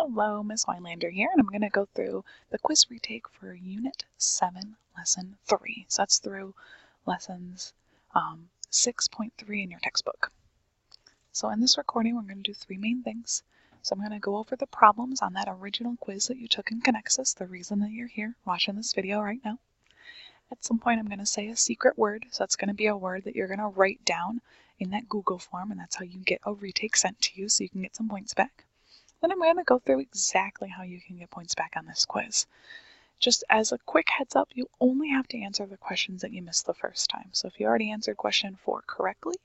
Hello, Miss Weinlander here, and I'm going to go through the quiz retake for Unit 7, Lesson 3. So that's through Lessons 6.3 in your textbook. So in this recording, we're going to do three main things. So I'm going to go over the problems on that original quiz that you took in Connexus, the reason that you're here watching this video right now. At some point, I'm going to say a secret word, so that's going to be a word that you're going to write down in that Google form, and that's how you get a retake sent to you so you can get some points back. Then I'm going to go through exactly how you can get points back on this quiz. Just as a quick heads up, you only have to answer the questions that you missed the first time. So if you already answered question 4 correctly,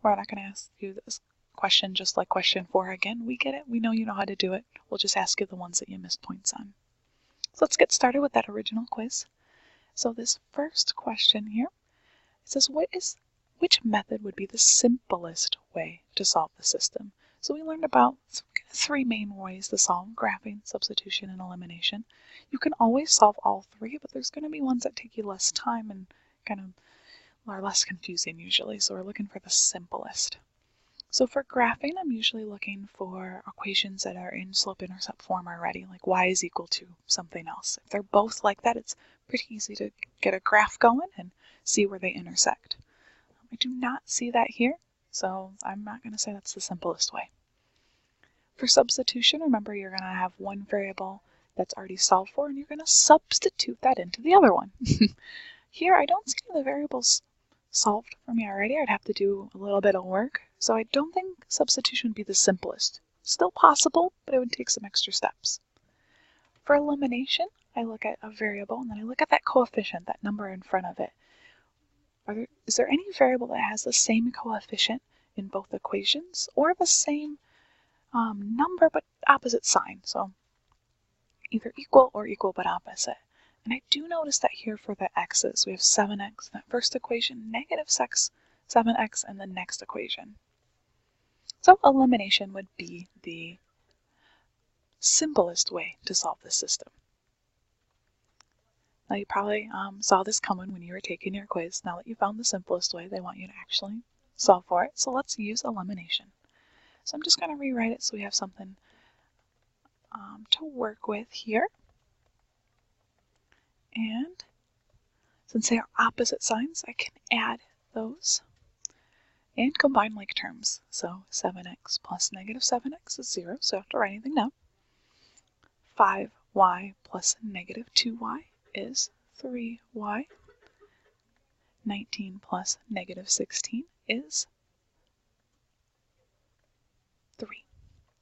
we're not going to ask you this question just like question 4 again. We get it. We know you know how to do it. We'll just ask you the ones that you missed points on. So let's get started with that original quiz. So this first question here, it says, which method would be the simplest way to solve the system? So we learned about three main ways to solve: graphing, substitution, and elimination. You can always solve all three, but there's going to be ones that take you less time and kind of are less confusing usually. So we're looking for the simplest. So for graphing, I'm usually looking for equations that are in slope-intercept form already, like y is equal to something else. If they're both like that, it's pretty easy to get a graph going and see where they intersect. I do not see that here, so I'm not going to say that's the simplest way. For substitution, remember you're going to have one variable that's already solved for, and you're going to substitute that into the other one. Here, I don't see the variables solved for me already. I'd have to do a little bit of work, so I don't think substitution would be the simplest. Still possible, but it would take some extra steps. For elimination, I look at a variable, and then I look at that coefficient, that number in front of it. Is there any variable that has the same coefficient in both equations, or the same number but opposite sign? So either equal or equal but opposite. And I do notice that here for the x's, we have 7x in that first equation, negative 7x in the next equation. So elimination would be the simplest way to solve this system. Now you probably saw this coming when you were taking your quiz. Now that you found the simplest way, they want you to actually solve for it. So let's use elimination. So I'm just going to rewrite it so we have something to work with here. And since they are opposite signs, I can add those and combine like terms. So 7x plus negative 7x is 0, so I don't have to write anything down. 5y plus negative 2y is 3y. 19 plus negative 16 is 3.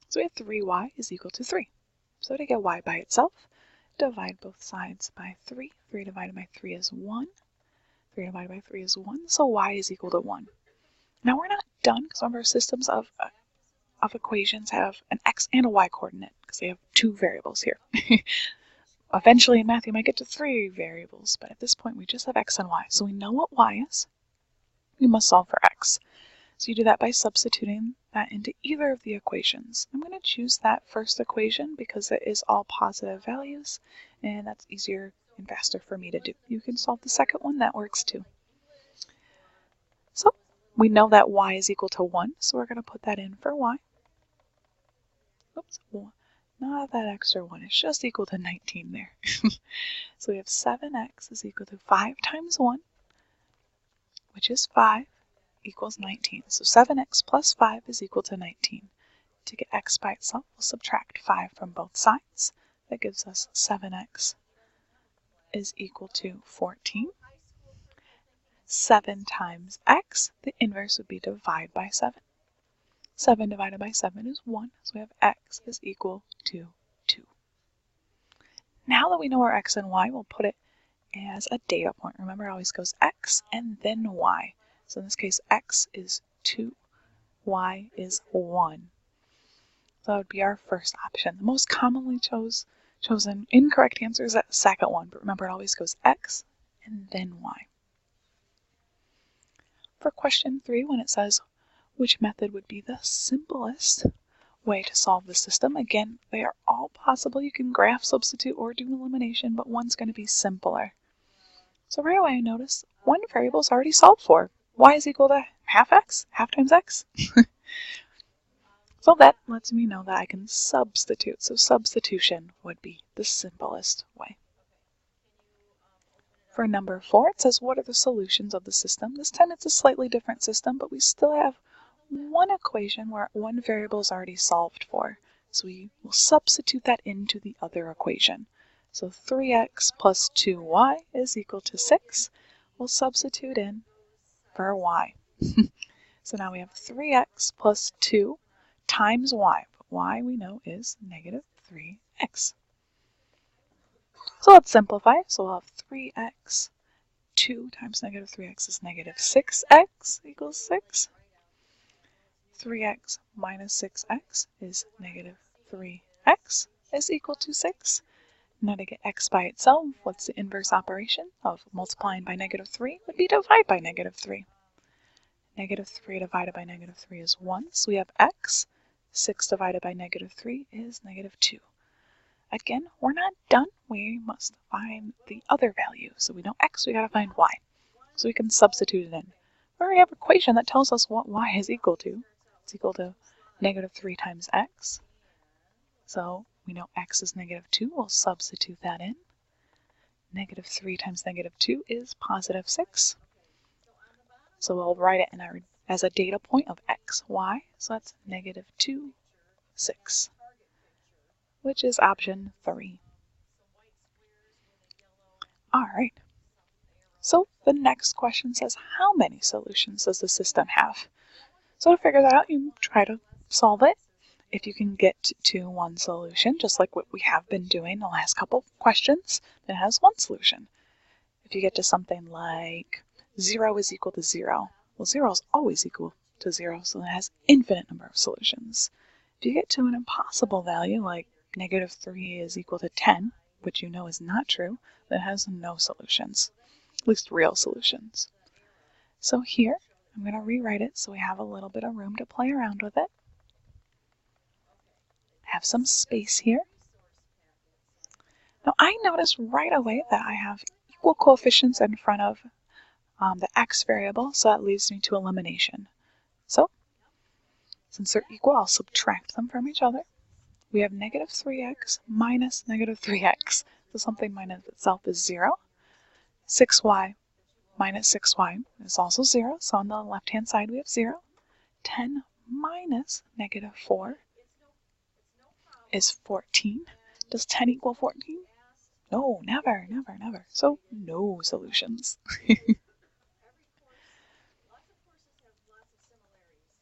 So we have 3y is equal to 3. So to get y by itself, divide both sides by 3. 3 divided by 3 is 1. 3 divided by 3 is 1, so y is equal to 1. Now we're not done, because some of our systems of equations have an x and a y coordinate, because they have two variables here. Eventually in math you might get to 3 variables, but at this point we just have x and y. So we know what y is. We must solve for x. So you do that by substituting that into either of the equations. I'm going to choose that first equation because it is all positive values, and that's easier and faster for me to do. You can solve the second one, that works too. So we know that y is equal to 1, so we're going to put that in for y. Oops, not that extra 1, it's just equal to 19 there. So we have 7x is equal to 5 times 1, which is 5, equals 19. So 7x plus 5 is equal to 19. To get x by itself, we'll subtract 5 from both sides. That gives us 7x is equal to 14. 7 times x, the inverse would be divide by 7. 7 divided by 7 is 1, so we have x is equal to 2. Now that we know our x and y, we'll put it as a data point. Remember, it always goes x and then y. So in this case, x is 2, y is 1. So that would be our first option. The most commonly chosen incorrect answer is that second one, but remember, it always goes x and then y. For question 3, when it says which method would be the simplest way to solve the system, again, they are all possible. You can graph, substitute, or do elimination, but one's going to be simpler. So right away I notice one variable is already solved for. Y is equal to half x, half times x. So So that lets me know that I can substitute. So substitution would be the simplest way. For number 4, it says, what are the solutions of the system? This time it's a slightly different system, but we still have one equation where one variable is already solved for. So we will substitute that into the other equation. So 3x plus 2y is equal to 6. We'll substitute in for y. So now we have 3x plus 2 times y. But y we know is negative 3x. So let's simplify. So we'll have 3x. 2 times negative 3x is negative 6x equals 6. 3x minus 6x is negative 3x is equal to 6. Now to get x by itself, what's the inverse operation of multiplying by negative 3? Would be divide by negative 3. Negative 3 divided by negative 3 is 1, so we have x. 6 divided by negative 3 is negative 2. Again, we're not done. We must find the other value. So we know x, we gotta find y. So we can substitute it in. We already have an equation that tells us what y is equal to. It's equal to negative 3 times x. So we know x is negative 2. We'll substitute that in. Negative 3 times negative 2 is positive 6. So we'll write it in as a data point of x, y. So that's negative 2, 6, which is option 3. All right. So the next question says, how many solutions does the system have? So to figure that out, you try to solve it. If you can get to one solution, just like what we have been doing the last couple questions, it has one solution. If you get to something like 0 is equal to 0, well, 0 is always equal to 0, so it has infinite number of solutions. If you get to an impossible value, like negative 3 is equal to 10, which you know is not true, then it has no solutions, at least real solutions. So here, I'm going to rewrite it so we have a little bit of room to play around with it. Have some space here. Now I notice right away that I have equal coefficients in front of the x variable, so that leads me to elimination. So since they're equal, I'll subtract them from each other. We have negative 3x minus negative 3x. So something minus itself is 0. 6y minus 6y is also 0. So on the left-hand side we have 0. 10 minus negative 4 is 14. Does 10 equal 14? No, never, never, never. So no solutions.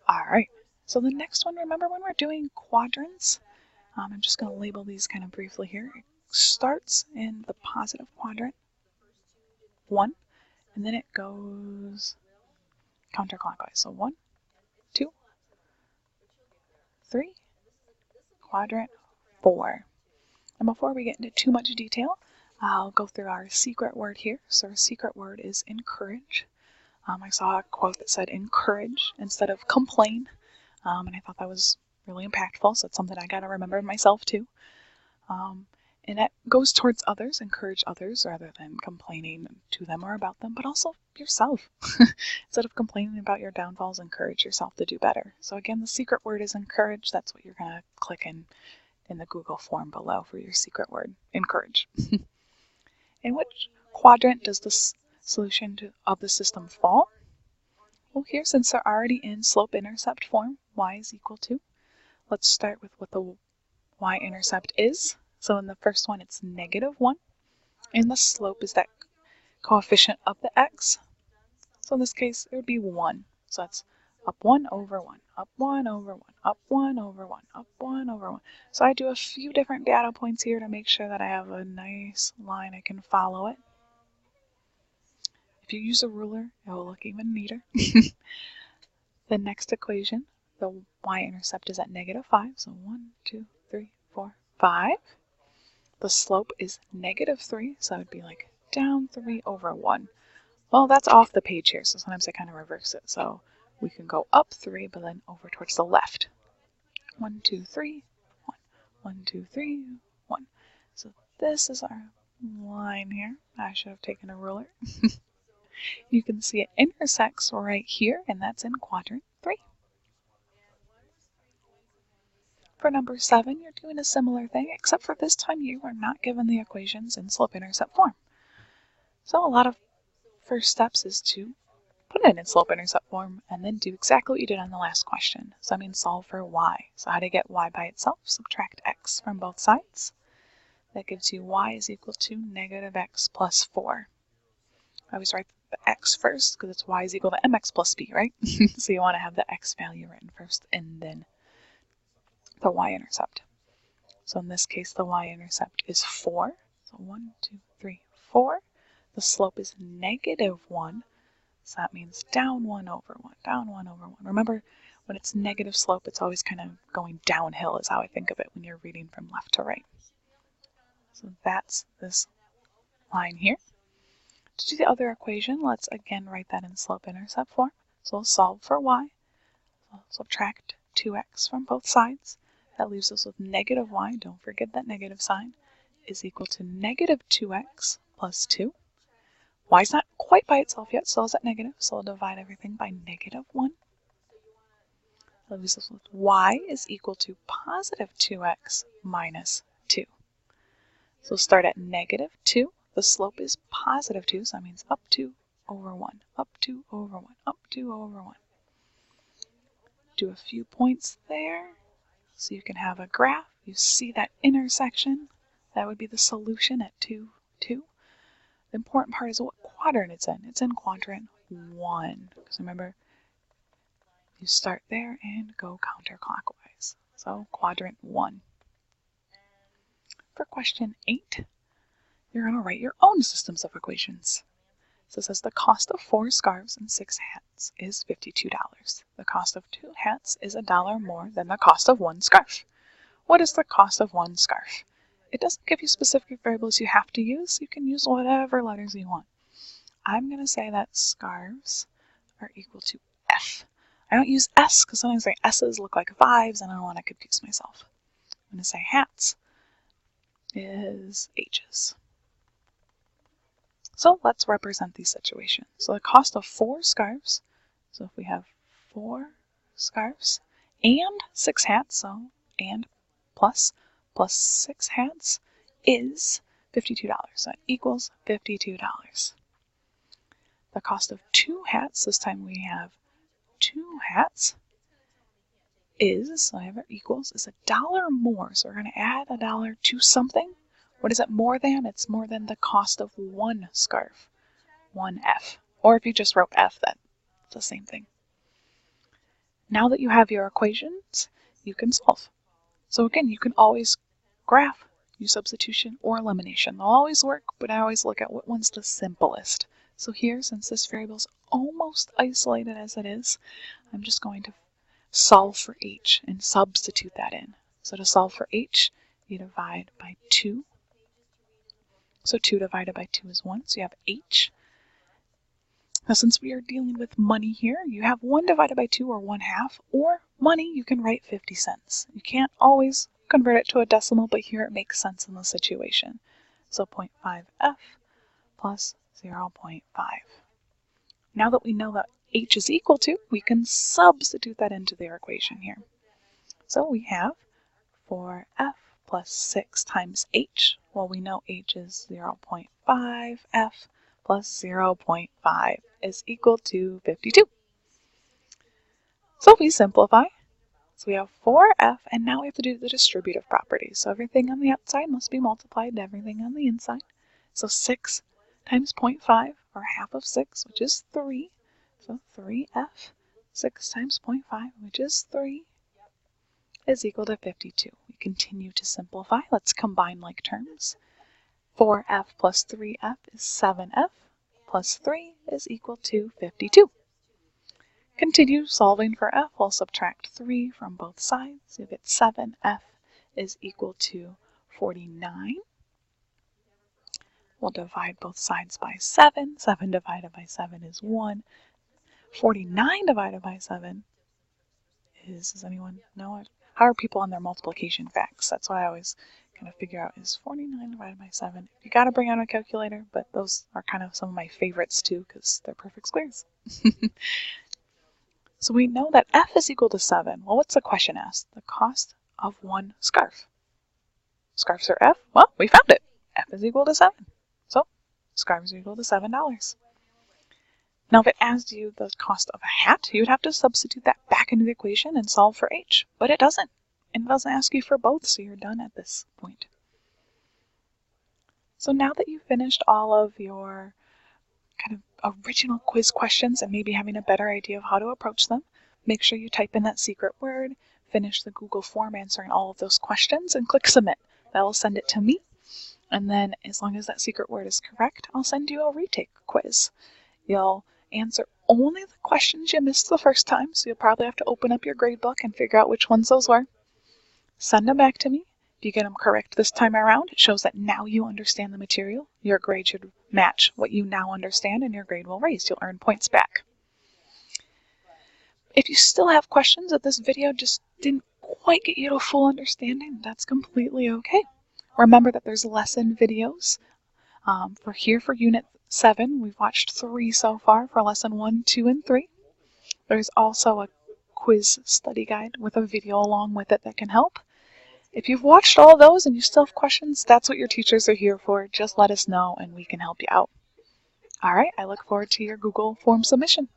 All right. So the next one, remember when we're doing quadrants? I'm just going to label these kind of briefly here. It starts in the positive quadrant, 1, and then it goes counterclockwise. So 1, 2, 3, quadrant 4. And before we get into too much detail, I'll go through our secret word here. So our secret word is encourage. I saw a quote that said encourage instead of complain, and I thought that was really impactful, so it's something I got to remember myself too. And that goes towards others, encourage others rather than complaining to them or about them, but also yourself. Instead of complaining about your downfalls, encourage yourself to do better. So again, the secret word is encourage. That's what you're going to click in the Google form below for your secret word, encourage. In which quadrant does the solution of the system fall? Well, here, since they're already in slope-intercept form, y is equal to, let's start with what the y-intercept is. So in the first one, it's negative 1, and the slope is that coefficient of the x. So in this case, it would be 1. So that's up 1 over 1, up 1 over 1, up 1 over 1, up 1 over 1. So I do a few different data points here to make sure that I have a nice line I can follow it. If you use a ruler, it will look even neater. The next equation, the y-intercept is at negative 5. So 1, 2, 3, 4, 5. The slope is negative 3, so it would be like down 3 over 1. Well, that's off the page here, so sometimes I kind of reverse it. So we can go up 3, but then over towards the left. 1, 2, 3, 1. 1, 2, 3, 1. So this is our line here. I should have taken a ruler. You can see it intersects right here, and that's in quadrant 3. For number 7, you're doing a similar thing, except for this time you are not given the equations in slope-intercept form. So a lot of first steps is to put it in slope-intercept form and then do exactly what you did on the last question. So that means solve for y. So how to get y by itself? Subtract x from both sides. That gives you y is equal to negative x plus 4. I always write the x first because it's y is equal to mx plus b, right? So you want to have the x value written first and then the y-intercept. So in this case, the y-intercept is 4. So 1, 2, 3, 4. The slope is negative 1. So that means down 1 over 1, down 1 over 1. Remember, when it's negative slope, it's always kind of going downhill is how I think of it when you're reading from left to right. So that's this line here. To do the other equation, let's again write that in slope-intercept form. So we'll solve for y. We'll subtract 2x from both sides. That leaves us with negative y, don't forget that negative sign, is equal to negative 2x plus 2. Y is not quite by itself yet, still is at negative, so we'll divide everything by negative 1. That leaves us with y is equal to positive 2x minus 2. So we'll start at negative 2. The slope is positive 2, so that means up 2 over 1, up 2 over 1, up 2 over 1. Do a few points there so you can have a graph. You see that intersection. That would be the solution at 2, 2. The important part is what quadrant it's in. It's in quadrant 1. Because remember, you start there and go counterclockwise. So quadrant 1. For question 8, you're going to write your own systems of equations. So it says the cost of 4 scarves and 6 hats is $52. The cost of 2 hats is $1 more than the cost of 1 scarf. What is the cost of 1 scarf? It doesn't give you specific variables you have to use. You can use whatever letters you want. I'm going to say that scarves are equal to F. I don't use S because sometimes my S's look like 5s and I don't want to confuse myself. I'm going to say hats is H's. So let's represent these situations. So the cost of 4 scarves, so if we have 4 scarves and 6 hats, so and plus 6 hats is $52. So that equals $52. The cost of 2 hats, this time we have 2 hats, is, so I have it equals, is $1 more. So we're going to add $1 to something. What is it more than? It's more than the cost of 1 scarf, 1F. Or if you just wrote F, that's the same thing. Now that you have your equations, you can solve. So again, you can always graph, use substitution or elimination. They'll always work, but I always look at what one's the simplest. So here, since this variable is almost isolated as it is, I'm just going to solve for h and substitute that in. So to solve for h, you divide by 2. So 2 divided by 2 is 1, so you have h. Now since we are dealing with money here, you have 1 divided by 2 or 1/2, or money you can write 50 cents. You can't always convert it to a decimal, but here it makes sense in the situation. So 0.5f plus 0.5. Now that we know that h is equal to, we can substitute that into their equation here. So we have 4f plus 6 times h. Well, we know h is 0.5f plus 0.5 is equal to 52. So we simplify. So we have 4f, and now we have to do the distributive properties. So everything on the outside must be multiplied to everything on the inside. So 6 times 0.5, or half of 6, which is 3. So 3f, 6 times 0.5, which is 3, is equal to 52. We continue to simplify. Let's combine like terms. 4f plus 3f is 7f, plus 3 is equal to 52. Continue solving for f. We'll subtract 3 from both sides. You get 7f is equal to 49. We'll divide both sides by 7. 7 divided by 7 is 1. 49 divided by 7 is, does anyone know it? How are people on their multiplication facts? That's what I always kind of figure out, is 49 divided by 7. You got to bring out a calculator, but those are kind of some of my favorites too because they're perfect squares. So we know that f is equal to 7. Well, what's the question asked? The cost of one scarf. Scarves are F? Well, we found it. F is equal to 7. So, scarves are equal to $7. Now, if it asked you the cost of a hat, you would have to substitute that back into the equation and solve for H. But it doesn't. And it doesn't ask you for both, so you're done at this point. So now that you've finished all of your kind of original quiz questions and maybe having a better idea of how to approach them, make sure you type in that secret word, finish the Google form answering all of those questions, and click submit. That will send it to me. And then as long as that secret word is correct, I'll send you a retake quiz. You'll answer only the questions you missed the first time, so you'll probably have to open up your grade book and figure out which ones those were. Send them back to me. If you get them correct this time around, it shows that now you understand the material. Your grade should match what you now understand, and your grade will raise. You'll earn points back. If you still have questions that this video just didn't quite get you to a full understanding, that's completely okay. Remember that there's lesson videos for Unit 7. We've watched 3 so far for Lesson 1, 2, and 3. There's also a quiz study guide with a video along with it that can help. If you've watched all those and you still have questions, that's what your teachers are here for. Just let us know and we can help you out. All right, I look forward to your Google form submission.